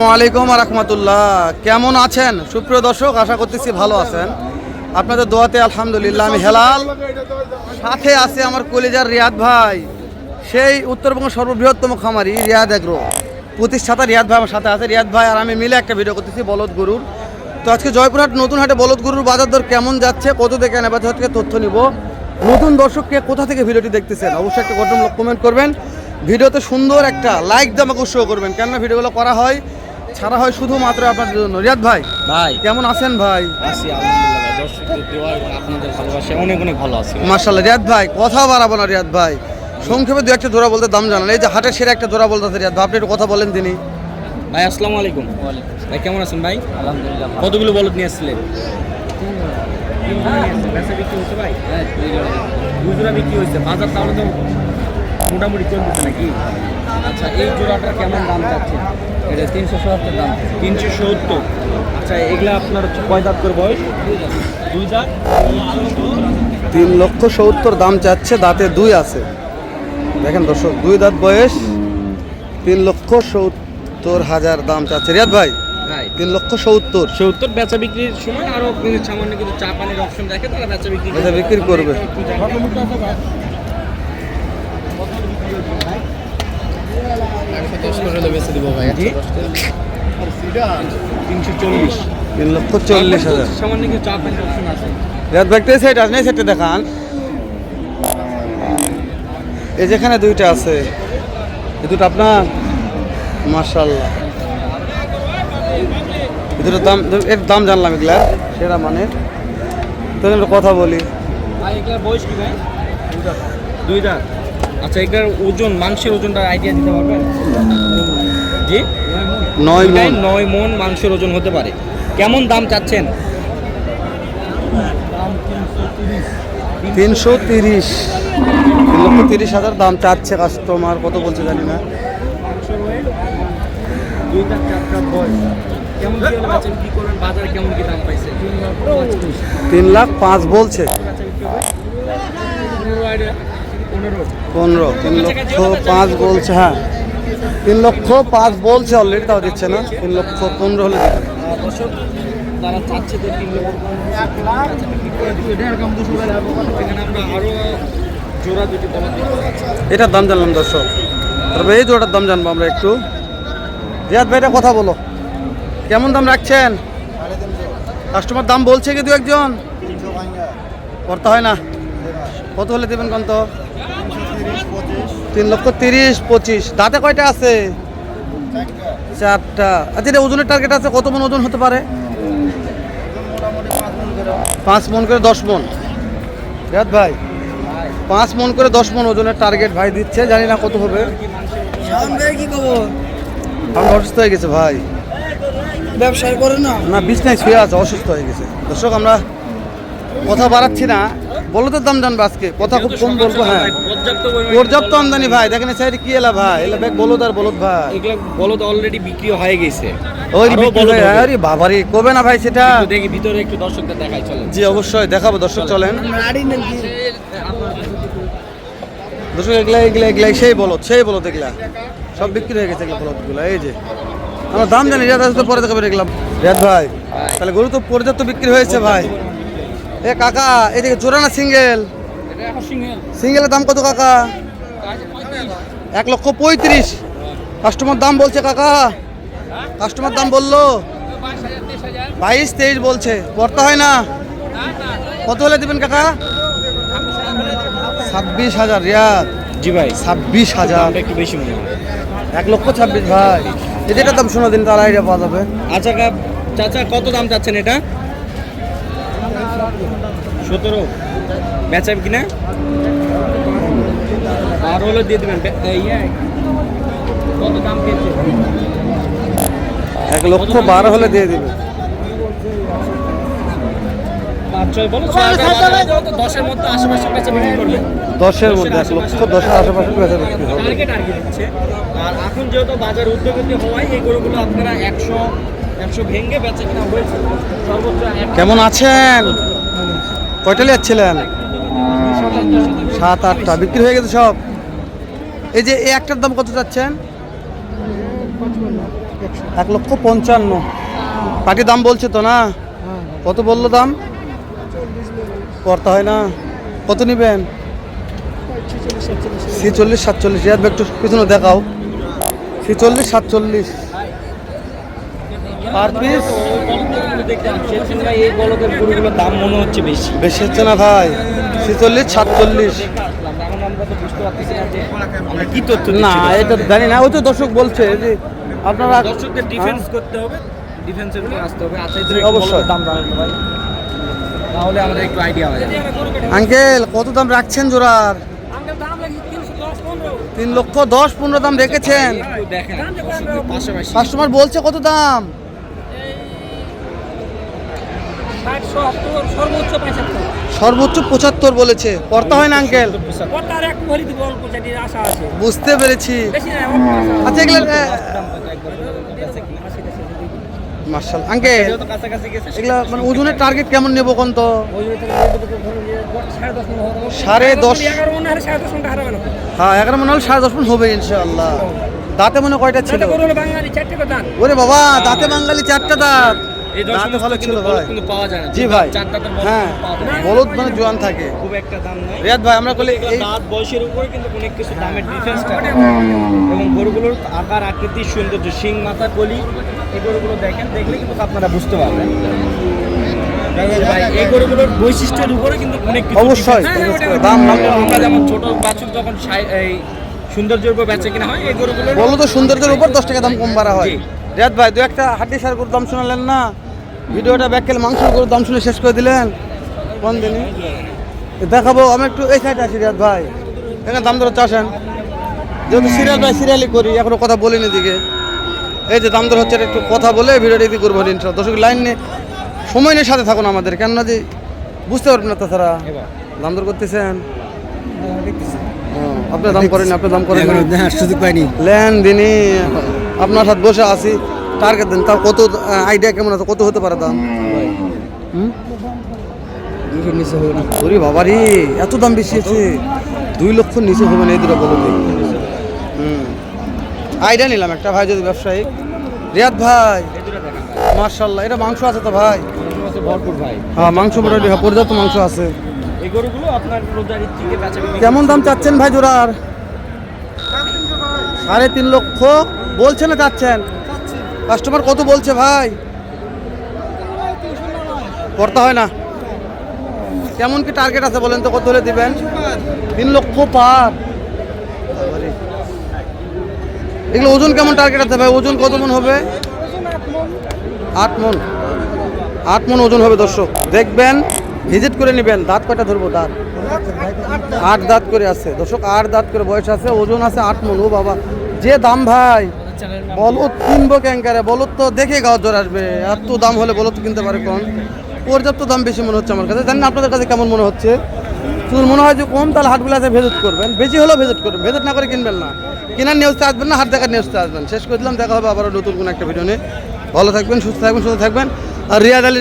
আসসালামু আলাইকুম রাহমাতুল্লাহ। কেমন আছেন সুপ্রিয় দর্শক? আশা করতেছি ভালো আছেন। আপনাদের দোয়াতে আলহামদুলিল্লাহ আমি হেলাল। সাথে আছে আমার কলিজার রিয়াদ ভাই, সেই উত্তরবঙ্গের সর্ববৃহত্তম খামারি রিয়াদ এগ্রো প্রতিষ্ঠাতা রিয়াদ ভাই আমার সাথে আছে। রিয়াদ ভাই আর আমি মিলে একটা ভিডিও করতেছি বলদ গরুর। তো আজকে জয়পুরহাট নতুন হাটে বলদ গরুর বাজার দর কেমন যাচ্ছে, কত থেকে নেবে থেকে তথ্য নিব। নতুন দর্শককে কোথা থেকে ভিডিওটি দেখতেছেন অবশ্যই একটা কমেন্ট করবেন। ভিডিওতে সুন্দর একটা লাইক দিয়ে আমাকে উৎসাহ করবেন, কেননা ভিডিওগুলো করা হয় ছাড়া হয় শুধুমাত্র আপনাদের জন্য। রিয়াদ ভাই কেমন আছেন ভাই? আছি আলহামদুলিল্লাহ, দর্শকদের দোয়া এবং আপনাদের ভালোবাসা অনেক অনেক ভালো আছি মাশাআল্লাহ। রিয়াদ ভাই কথা বাড়াবো না, রিয়াদ ভাই সংক্ষেপে দু একটা জোড়া বলতে দাম জানান। এই যে হাটের সেরা একটা জোড়া বলতেছে রিয়াদ ভাই, আপনি একটু কথা বলেন তিনি। ভাই আসসালামু আলাইকুম। ভাই কেমন আছেন ভাই? আলহামদুলিল্লাহ। কতগুলো বলদ নিয়ে আসছিলেন? বেচা বিক্রি হচ্ছে ভাই? হ্যাঁ, দুই জোড়া বিক্রি হয়েছে। বাজার তাহলে তো মোটামুটি চলতেছে নাকি? আচ্ছা, এই জোড়াটা কেমন দাম চাচ্ছে? এটা 370 দাম। 370। আচ্ছা, এগুলা আপনার হচ্ছে কয় দাঁত করে বয়স? দুই দাঁত। 3,70,000 দাম চাচ্ছে, দাঁতে দুই আছে। দেখেন দর্শক, দুই দাঁত বয়স, 3,70,000 দাম চাচ্ছে রিয়াদ ভাই। 3,70,000 বেচা বিক্রির সময় আরো সামান্য কিছু চা পানির অপশন দেখে তারা বেচা বিক্রি করবে। সামান্য কিছু চা পানির অপশন আছে। রিয়াদ ভাই সেট আছে, সেটটা দেখান। এই যেখানে দুইটা আছে, এই দুটো আপনার। মাশাআল্লাহ, এই দুটোর দাম, এর দাম জানলাম এগুলা সেরা মানে। তো কথা বলি, বয়স কি ভাই? দুই দাঁত। আচ্ছা, এটার ওজন, মাংসের ওজনটা আইডিয়া দিতে পারবেন? জি, 9 মণ মাংসের ওজন হতে পারে। কেমন দাম চাচ্ছেন? 330। 3,30,000 দাম চাচ্ছে কাস্টমার। কত বলছে জানি না। 3,05,000 বলছে। 15, 3,05,000 বলছে। হ্যাঁ, 3,05,000 বলছে অলরেডি, তাও দিচ্ছে না। 3,15,000 হলে এটার দাম জানলাম দর্শক। তবে এই জোড়াটার দাম জানবো আমরা একটু। রিয়াদ ভাইটা কথা বলো, কেমন দাম রাখছেন? কাস্টমার দাম বলছে কি দু একজন? করতে হয় না। কত হলে দেবেন কত? 3,30,000-25,000। দাঁতে কয়টা আছে? 4টা। আচ্ছা, এটা ওজনের টার্গেট আছে, কত মন ওজন হতে পারে? 5 মন করে 10 মন। রিয়াদ ভাই 5 মন করে 10 মন ওজনের টার্গেট ভাই দিচ্ছে, জানি না কত হবে। আমি অসুস্থ হয়ে গেছে ভাই, ব্যবসা করে না, বিছনায় শুয়ে আছে, অসুস্থ হয়ে গেছে। দর্শক আমরা কথা বাড়াচ্ছি না, বলদের দাম জানবো আজকে, কথা খুব কম বলবো। হ্যাঁ, পর্যাপ্ত আমদানি ভাই। দেখেন সাইডে কি এলা ভাই, এলা ব্যাগ বলদ আর বলদ ভাই। এগুলো বলদ অলরেডি বিক্রি হয়ে গেছে। ওই আরে বাবারে কবে না ভাই সেটা দেখি ভিতরে একটু দর্শকদের দেখাই, চলেন। জি অবশ্যই দেখাবো দর্শক, চলেন। দর্শক এগুলা সেই বলদ এগুলা সব বিক্রি হয়ে গেছে। এগুলো বলদগুলো এই যে আমরা দাম জানি, রিয়াদ আসতে পরে দেখাবে দেখলাম। রিয়াদ ভাই তাহলে গরু তো পর্যাপ্ত বিক্রি হয়েছে ভাই। এ কাকা, এদিকে জোড়া না সিঙ্গেল? সিঙ্গেলের দাম কত কাকা? 1,35,000 কাস্টমার দাম বলছে কাকা। কাস্টমার দাম বললো 22-23 বলছে। পড়তে হয় না। কত হলে দিবেন কাকা? 26,000 রিয়াদ। জি ভাই, 26,000 একটু বেশি মনে হয়। 1,26,000 ভাই। এটার দাম শোনা দিন, তার আইডিয়া পাওয়া যাবে। আচ্ছা চাচা, কত দাম চাচ্ছেন এটা? 17 বেচা কিনা? 12 হলে দিয়ে দেবেন। কত দাম পেয়েছে? 1,12,000 হলে দিয়ে দিবে। 5-6 বলো, 10-এর মধ্যে আশেপাশে বেচা বিক্রি করবে। 10-এর মধ্যে 1,10,000 আশেপাশে বেচা বিক্রি হবে। টার্গেট দিচ্ছে। আর এখন যেহেতু বাজার উদ্যোগতি হওয়ায় এই গরুগুলো আপনারা 100 ভেঙে বেচা কিনা হয়েছে। সর্বোচ্চ কেমন আছেন? কয়টা যাচ্ছিলেন? 7-8টা বিক্রি হয়ে গেছে সব। এই যে এই একটার দাম কত চাচ্ছেন? 1,55,000। পাটি দাম বলছে তো না? কত বললো দাম? করতে হয় না। কত নেবেন? 46-47। রিয়াদ ভাই একটু পিছনে দেখাও। 46-47 পার পিস। এই বলদের গরুগুলোর দাম মনে হচ্ছে বেশি বেশি হচ্ছে না ভাই? 46-47। এখন আমরা তো বুঝতে পারতেছি না যে আমরা কি তথ্য না এটা জানি না, ওই তো দর্শক বলছে যে আপনারা দর্শকদের ডিফেন্স করতে হবে, ডিফেন্সের উপর আসতে হবে। আচ্ছা এদের অবশ্যই। দাম জানেন ভাই, তাহলে আমাদের একটু আইডিয়া হয়। আঙ্কেল কত দাম রাখছেন জোড়ার? 3,10,15 দাম রেখেছেন। একটু দেখেন পাশাপাশি কাস্টমার বলছে কত দাম? সর্বোচ্চ 75 বলেছে। করতে হয় না আঙ্কেল? বুঝতে পেরেছি। আচ্ছা এগুলো মার্শাল আঙ্কেল, তো কাছাকাছি গেছে। এগুলা মানে ওজনের টার্গেট কেমন নেবো কোন তো? 10.5। হ্যাঁ 11 মনে হলে 10.5 মন হবে ইনশাআল্লাহ। দাঁতে মনে কয়টা ছিল? ওরে বাবা, দাঁতে বাঙালি 4টা দাঁত। এই দাঁতে ভালো ছিল ভাই। কিন্তু পাওয়া যায় না। জি ভাই। চারটা তো হ্যাঁ পাওয়া যায় না। বলদ মানে জোয়ান থাকে। খুব একটা দাম নাই। রিয়াদ ভাই আমরা বলি এগুলো এই দাঁত বয়সের উপরে কিন্তু অনেক কিছু দামের ডিফারেন্স থাকে এবং গরুগুলোর আকার আকৃতি সৌন্দর্য শিং মাথা কলি এই গরুগুলো দেখেন, দেখলে কিন্তু আপনারা বুঝতে পারবেন ভাই এই গরুগুলোর বৈশিষ্ট্যের উপরে কিন্তু অনেক কিছু অবশ্যই, difference থাকে। অবশ্যই। দাম আমরা যেমন ছোট বাছুর যখন এই সৌন্দর্যের উপর বেচে কিনা হয়, এই গরুগুলোর বলো তো সৌন্দর্যের উপর 10 টাকা দাম কম বাড়া হয়। জি। রিয়াদ ভাই দু একটা হাড্ডি সার গরুর দাম শোনালেন না? ভিডিওটা ব্যাককেল মাংসের গরুর দাম শুনে শেষ করে দিলেন। কোন দিনই দেখাবো। আমি একটু এই সাইডে আছি রিয়াদ ভাই, এখানে দাম দর হচ্ছে আসেন। যেহেতু সিরিয়াল ভাই সিরিয়ালই করি, এখনো কথা বলিনি দিকে। এই যে দাম দর হচ্ছে, এটা একটু কথা বলে ভিডিওটা এদিকে করবো ইনশাআল্লাহ। দর্শক লাইন নিয়ে সময় নিয়ে সাথে থাকুন আমাদের, কেননা যে বুঝতে পারবেন না তাছাড়া। দাম দর করতেছেন? আপনার দাম করেন, আপনার দাম করেন সুযোগ পাইনি। লেন দিনই আপনার সাথে বসে আছি, টার্গেট দেন। তাও কত আইডিয়া কেমন আছে, কত হতে পারে দাম? ওরে বাবা রে, এত দাম বেশি আছে? 2 লক্ষ নিচে হবে না এই দুটো বলো? আইডিয়া নিলাম একটা ভাই, যদি ব্যবসায়ী। রিয়াদ ভাই মার্শাল্লাহ, এটা মাংস আছে তো ভাই? ভরপুর ভাই। হ্যাঁ মাংস মোটামুটি পর্যাপ্ত মাংস আছে। এই গরুগুলো আপনার রোজারির থেকে বেচা বিক্রি কেমন দাম চাচ্ছেন ভাই জোড়ার? 3.5 লক্ষ বলছে না চাচ্ছেন? কাস্টমার কত বলছে ভাই? করতে হয় না। কেমন কি টার্গেট আছে বলেন তো, কত হলে দিবেন? 3 লক্ষ পার। এগুলো ওজন কেমন টার্গেট আছে ভাই? ওজন কত মন হবে? 8 মন। 8 মন ওজন হবে দর্শক, দেখবেন ভিজিট করে নেবেন। দাঁত কয়টা ধরবো? দাঁত 8 দাঁত করে আছে দর্শক, 8 দাঁত করে বয়স আছে, ওজন আছে 8 মন। ও বাবা যে দাম ভাই, বলদ কিনবো ক্যাঙ্কারে, বলদ তো দেখে গাও জ্বর আসবে। এত দাম হলে বলদ কিনতে পারে কোন? পর্যাপ্ত দাম বেশি মনে হচ্ছে আমার কাছে। জানেন আপনাদের কাছে কেমন মনে হচ্ছে? যদি মনে হয় যে কম, তাহলে হাটগুলাতে ভিজিট করবেন। বেশি হলেও ভিজিট করবেন, ভিজিট না করে কিনবেন না। কেনার নিউজতে আসবেন না, হাট দেখার নিউজতে আসবেন। শেষ করে দিলাম, দেখা হবে আবারও নতুন কোনো একটা ভিডিও নিয়ে। ভালো থাকবেন, সুস্থ থাকবেন, সুন্দর থাকবেন। আর রিয়াদ আলী